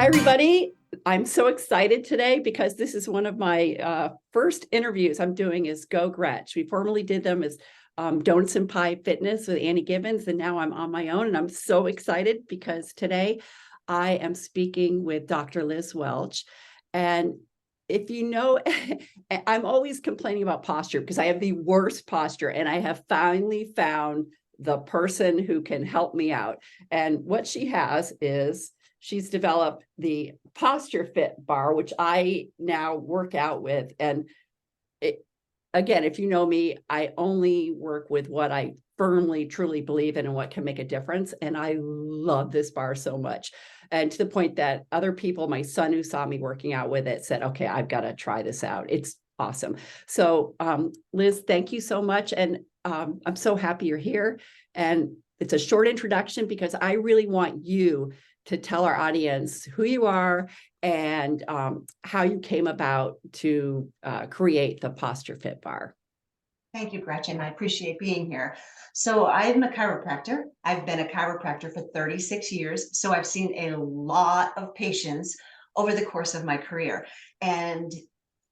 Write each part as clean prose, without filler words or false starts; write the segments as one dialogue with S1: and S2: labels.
S1: Hi, everybody. I'm so excited today because this is one of my first interviews I'm doing as Go Gretch. We formerly did them as Donuts and Pie Fitness with Annie Gibbons, and now I'm on my own, and I'm so excited because today I am speaking with Dr. Liz Welch. And if you know, I'm always complaining about posture because I have the worst posture, and I have finally found the person who can help me out. And what she has is she's developed the PostureFit bar, which I now work out with. And again, if you know me, I only work with what I firmly, truly believe in and what can make a difference. And I love this bar so much. And to the point that other people, my son who saw me working out with it said, okay, I've got to try this out. It's awesome. So Liz, thank you so much. And I'm so happy you're here. And it's a short introduction because I really want you to tell our audience who you are and how you came about to create the PostureFit bar.
S2: Thank you, Gretchen. I appreciate being here. So I'm a chiropractor. I've been a chiropractor for 36 years. So I've seen a lot of patients over the course of my career. And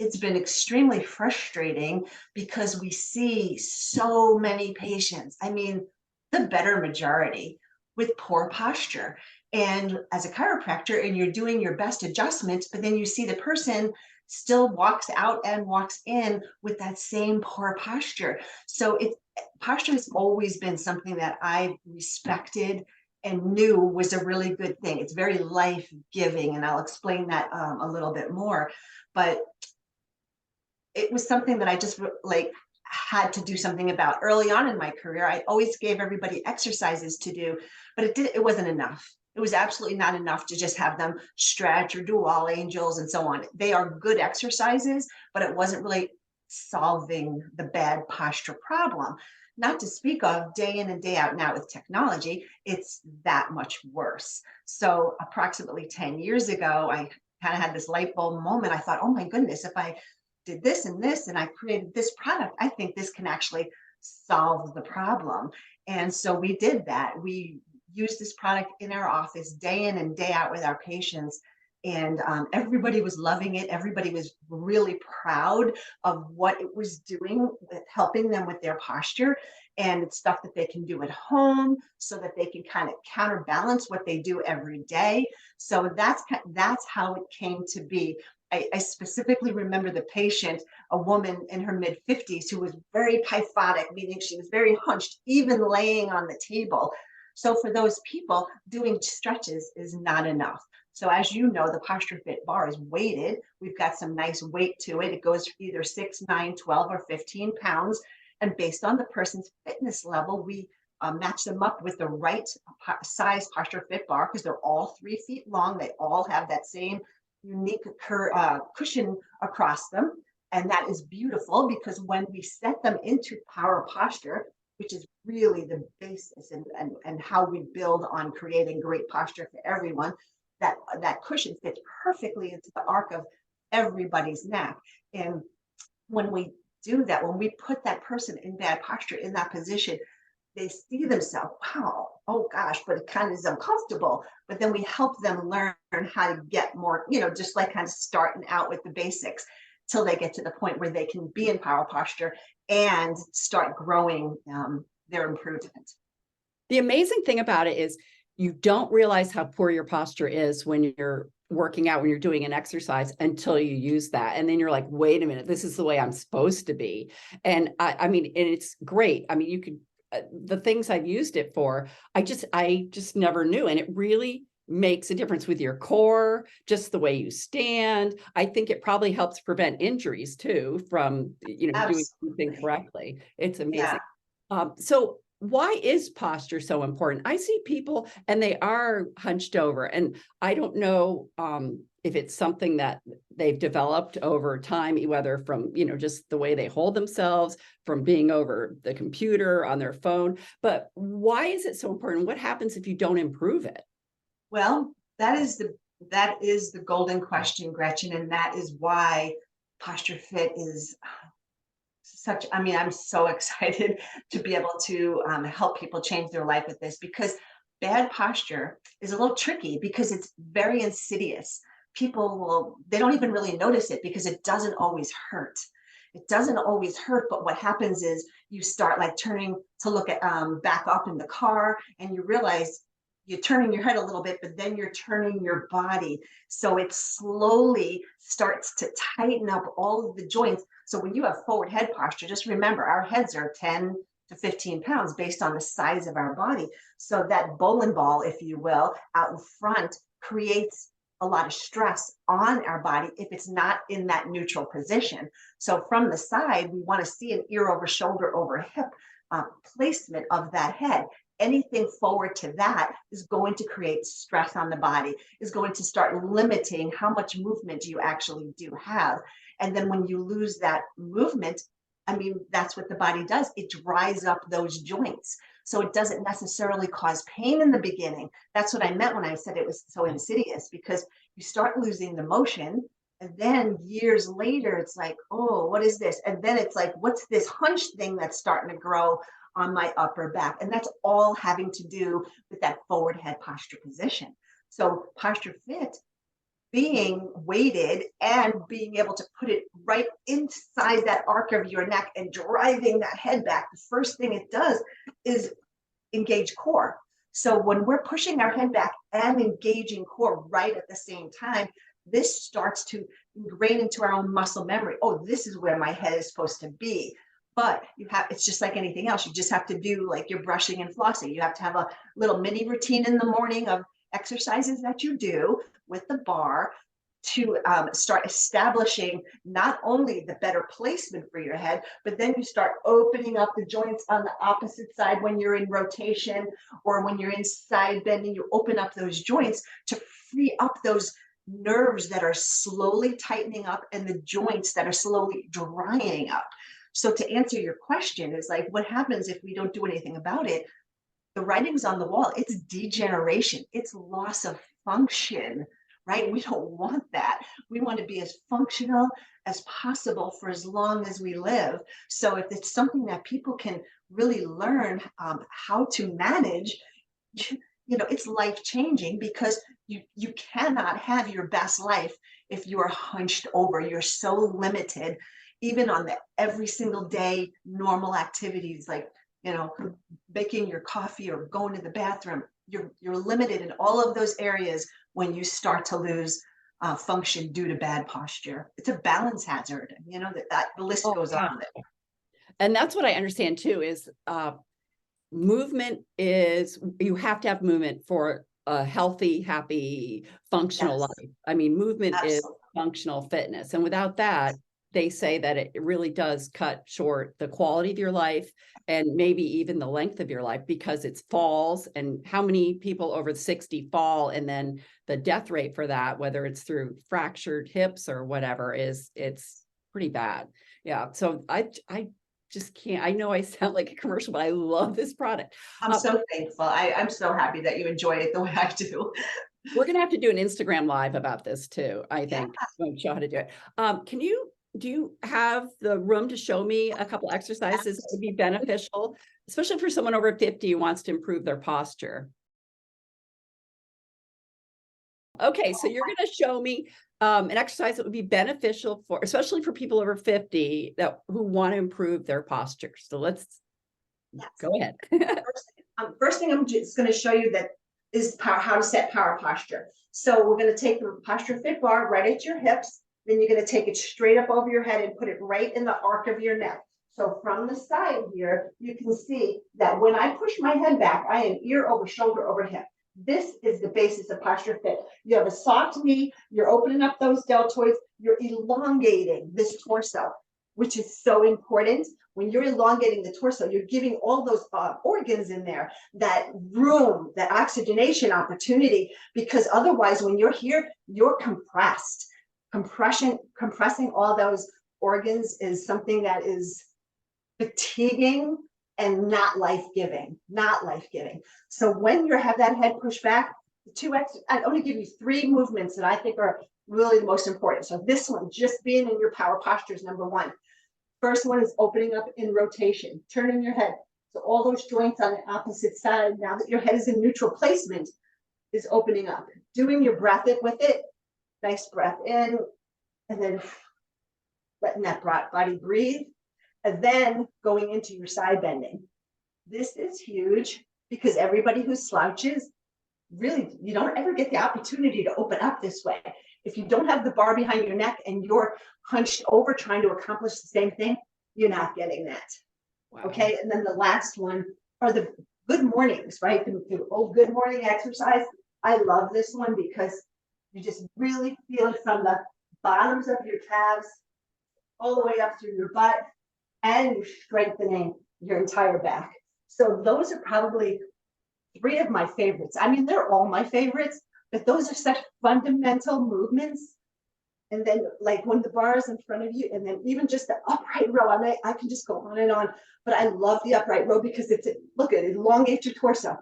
S2: it's been extremely frustrating because we see so many patients. I mean, the better majority with poor posture. And as a chiropractor, and you're doing your best adjustments, but then you see the person still walks out and walks in with that same poor posture. So posture has always been something that I respected and knew was a really good thing. It's very life-giving, and I'll explain that a little bit more. But it was something that I just had to do something about early on in my career. I always gave everybody exercises to do, but it wasn't enough. It was absolutely not enough to just have them stretch or do wall angels and so on. They are good exercises, but it wasn't really solving the bad posture problem. Not to speak of day in and day out now with technology, it's that much worse. So approximately 10 years ago, I kind of had this light bulb moment. I thought, oh my goodness, if I did this and I created this product, I think this can actually solve the problem. And so we did that. We used this product in our office day in and day out with our patients. And everybody was loving it. Everybody was really proud of what it was doing, with helping them with their posture. And it's stuff that they can do at home so that they can kind of counterbalance what they do every day. So that's how it came to be. I specifically remember the patient, a woman in her mid-50s who was very kyphotic, meaning she was very hunched, even laying on the table. So for those people, doing stretches is not enough. So as you know, the PostureFit bar is weighted. We've got some nice weight to it. It goes either 6, 9, 12, or 15 pounds. And based on the person's fitness level, we match them up with the right size PostureFit bar because they're all 3 feet long. They all have that same unique cushion across them. And that is beautiful because when we set them into power posture, which is really the basis and how we build on creating great posture for everyone, that cushion fits perfectly into the arc of everybody's neck. And when we do that, when we put that person in bad posture in that position, they see themselves, wow, oh gosh, but it kind of is uncomfortable. But then we help them learn how to get more, just like kind of starting out with the basics till they get to the point where they can be in power posture and start growing their improvement.
S1: The amazing thing about it is you don't realize how poor your posture is when you're working out, when you're doing an exercise until you use that. And then you're like, wait a minute, this is the way I'm supposed to be. And I mean, and it's great. I mean, you could, the things I've used it for, I just never knew. And it really makes a difference with your core, just the way you stand. I think it probably helps prevent injuries too from, doing something correctly. It's amazing. Yeah. So why is posture so important? I see people and they are hunched over, and I don't know if it's something that they've developed over time, whether from, just the way they hold themselves, from being over the computer, on their phone, but why is it so important? What happens if you don't improve it?
S2: Well, that is the golden question, Gretchen, and that is why PostureFit is I'm so excited to be able to help people change their life with this, because bad posture is a little tricky because it's very insidious. They don't even really notice it because it doesn't always hurt. It doesn't always hurt, but what happens is you start like turning to look at back up in the car, and you realize you're turning your head a little bit, but then you're turning your body. So it slowly starts to tighten up all of the joints. So when you have forward head posture, just remember our heads are 10 to 15 pounds based on the size of our body. So that bowling ball, if you will, out in front creates a lot of stress on our body if it's not in that neutral position. So from the side, we want to see an ear over shoulder over hip placement of that head. Anything forward to that is going to create stress on the body, is going to start limiting how much movement you actually do have. And then when you lose that movement, I mean, that's what the body does. It dries up those joints. So it doesn't necessarily cause pain in the beginning. That's what I meant when I said it was so insidious, because you start losing the motion. And then years later, it's like, oh, what is this? And then it's like, what's this hunch thing that's starting to grow on my upper back? And that's all having to do with that forward head posture position. So Posture Fit, being weighted and being able to put it right inside that arc of your neck and driving that head back, the first thing it does is engage core. So when we're pushing our head back and engaging core right at the same time, this starts to ingrain into our own muscle memory. Oh, this is where my head is supposed to be. But it's just like anything else. You just have to do like your brushing and flossing. You have to have a little mini routine in the morning of exercises that you do with the bar to start establishing not only the better placement for your head, but then you start opening up the joints on the opposite side when you're in rotation or when you're in side bending. You open up those joints to free up those nerves that are slowly tightening up and the joints that are slowly drying up. So to answer your question is like, what happens if we don't do anything about it? The writing's on the wall. It's degeneration. It's loss of function, right? We don't want that. We want to be as functional as possible for as long as we live. So if it's something that people can really learn how to manage, it's life changing, because you cannot have your best life if you are hunched over. You're so limited, even on the every single day normal activities like making your coffee or going to the bathroom. You're limited in all of those areas when you start to lose function due to bad posture. It's a balance hazard. That the list goes on.
S1: And that's what I understand too, is movement is, you have to have movement for a healthy, happy, functional life. I mean, movement is functional fitness. And without that, they say that it really does cut short the quality of your life and maybe even the length of your life, because it's falls, and how many people over 60 fall, and then the death rate for that, whether it's through fractured hips or whatever, it's pretty bad. Yeah. So I just can't, I know I sound like a commercial, but I love this product.
S2: I'm so thankful. I'm so happy that you enjoy it the way I do.
S1: We're going to have to do an Instagram live about this too, I think. Yeah. Show how to do it. Do you have the room to show me a couple exercises that would be beneficial, especially for someone over 50 who wants to improve their posture? Okay, so you're going to show me an exercise that would be beneficial for, especially for people over 50 who want to improve their posture. So let's go ahead.
S2: First thing I'm just going to show you that is how to set power posture. So we're going to take the PostureFit bar right at your hips. Then you're going to take it straight up over your head and put it right in the arc of your neck. So from the side here, you can see that when I push my head back, I am ear over shoulder over hip. This is the basis of PostureFit. You have a soft knee, you're opening up those deltoids, you're elongating this torso, which is so important. When you're elongating the torso, you're giving all those organs in there that room, that oxygenation opportunity, because otherwise when you're here, you're compressed. Compressing all those organs is something that is fatiguing and not life-giving, So when you have that head pushed back, I'm going to give you 3 movements that I think are really the most important. So this one, just being in your power posture, is number 1. First one is opening up in rotation, turning your head
S3: So all those joints on the opposite side, now that your head is in neutral placement, is opening up. Doing your breath in with it, nice breath in, and then letting that body breathe, and then going into your side bending. This is huge because everybody who slouches, really, you don't ever get the opportunity to open up this way. If you don't have the bar behind your neck and you're hunched over trying to accomplish the same thing, you're not getting that.
S1: Wow.
S3: Okay, and then the last one are the good mornings, right? The old good morning exercise. I love this one because you just really feel it from the bottoms of your calves all the way up through your butt, and you're strengthening your entire back. So those are probably 3 of my favorites. I mean, they're all my favorites, but those are such fundamental movements. And then like when the bar is in front of you, and then even just the upright row, I can just go on and on, but I love the upright row because look, it elongates your torso.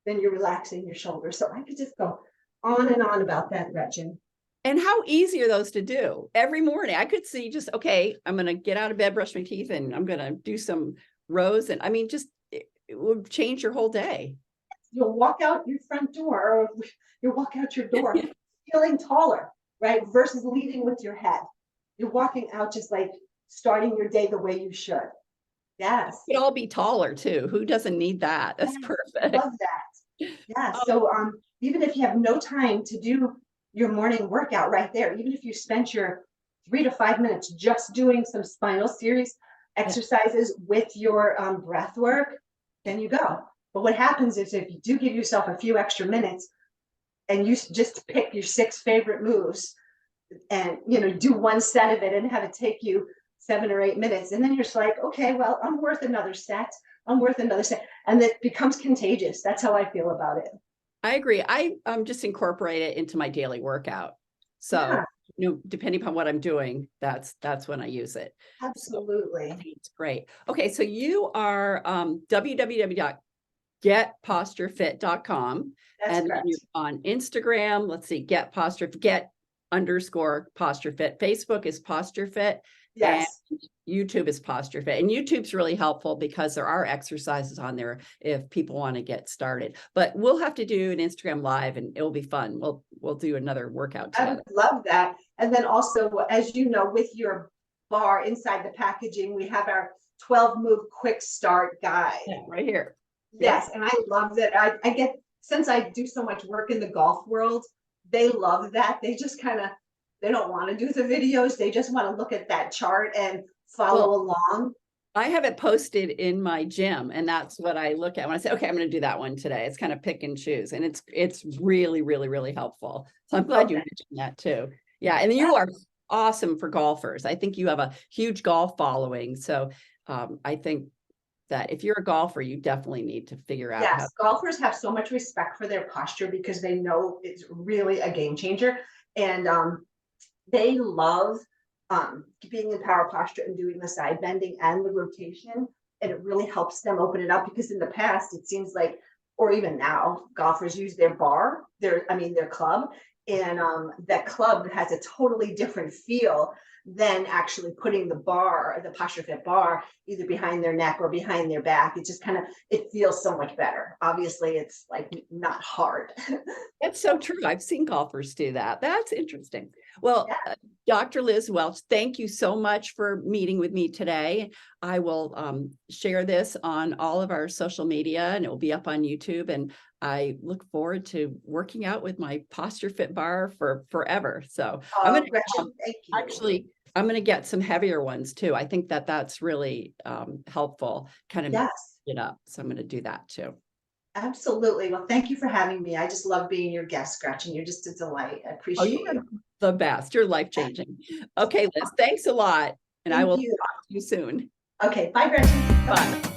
S3: Then you're relaxing your shoulders. So I could just go on and on about that, Gretchen.
S1: And how easy are those to do every morning? I could see just, okay, I'm going to get out of bed, brush my teeth, and I'm going to do some rows. And I mean, just, it would change your whole day.
S3: You'll walk out your front door, or you'll walk out your door feeling taller, right? Versus leading with your head. You're walking out just like starting your day the way you should. Yes.
S1: We'd all be taller too. Who doesn't need that? That's
S3: Yes,
S1: perfect.
S3: love that. Yeah. So even if you have no time to do your morning workout right there, even if you spent your 3 to 5 minutes just doing some spinal series exercises with your breath work, then you go. But what happens is if you do give yourself a few extra minutes and you just pick your 6 favorite moves and, do one set of it and have it take you 7 or 8 minutes. And then you're just like, okay, well, I'm worth another set. I'm worth another set. And it becomes contagious. That's how I feel about it.
S1: I agree. I just incorporate it into my daily workout. So, depending upon what I'm doing, that's when I use it.
S3: Absolutely.
S1: So, it's great. Okay. So you are www.getposturefit.com. And then you're on Instagram. Let's see, get _posture fit. Facebook is PostureFit.
S3: Yes.
S1: And YouTube is PostureFit. And YouTube's really helpful because there are exercises on there if people want to get started. But we'll have to do an Instagram live and it'll be fun. We'll do another workout together.
S3: I would love that. And then also, as you know, with your bar inside the packaging, we have our 12 move quick start guide.
S1: Yeah, right here.
S3: Yes. And I love that. I get, since I do so much work in the golf world, they love that. They just they don't want to do the videos. They just want to look at that chart and follow along.
S1: I have it posted in my gym, and that's what I look at when I say, okay, I'm going to do that one today. It's kind of pick and choose, and it's really, really, really helpful. So I'm glad you mentioned that too. Yeah. And you are awesome for golfers. I think you have a huge golf following. So I think that if you're a golfer, you definitely need to figure out.
S3: Yes, golfers have so much respect for their posture because they know it's really a game changer. And they love being in power posture and doing the side bending and the rotation. And it really helps them open it up because in the past, it seems like, or even now, golfers use their bar, their club. And that club has a totally different feel than actually putting the bar, the PostureFit bar, either behind their neck or behind their back. It just it feels so much better. Obviously, it's like not hard.
S1: That's so true. I've seen golfers do that. That's interesting. Well, Dr. Liz Welch, thank you so much for meeting with me today. I will share this on all of our social media and it will be up on YouTube. And I look forward to working out with my PostureFit bar for forever. So I'm going to I'm going to get some heavier ones too. I think that's really helpful, kind of it up. So I'm going to do that too.
S3: Absolutely. Well, thank you for having me. I just love being your guest, Gretchen. You're just a delight. I appreciate you.
S1: The best. You're life-changing. Okay, Liz, thanks a lot. And I will talk to you soon.
S3: Okay. Bye, Gretchen.
S1: Bye.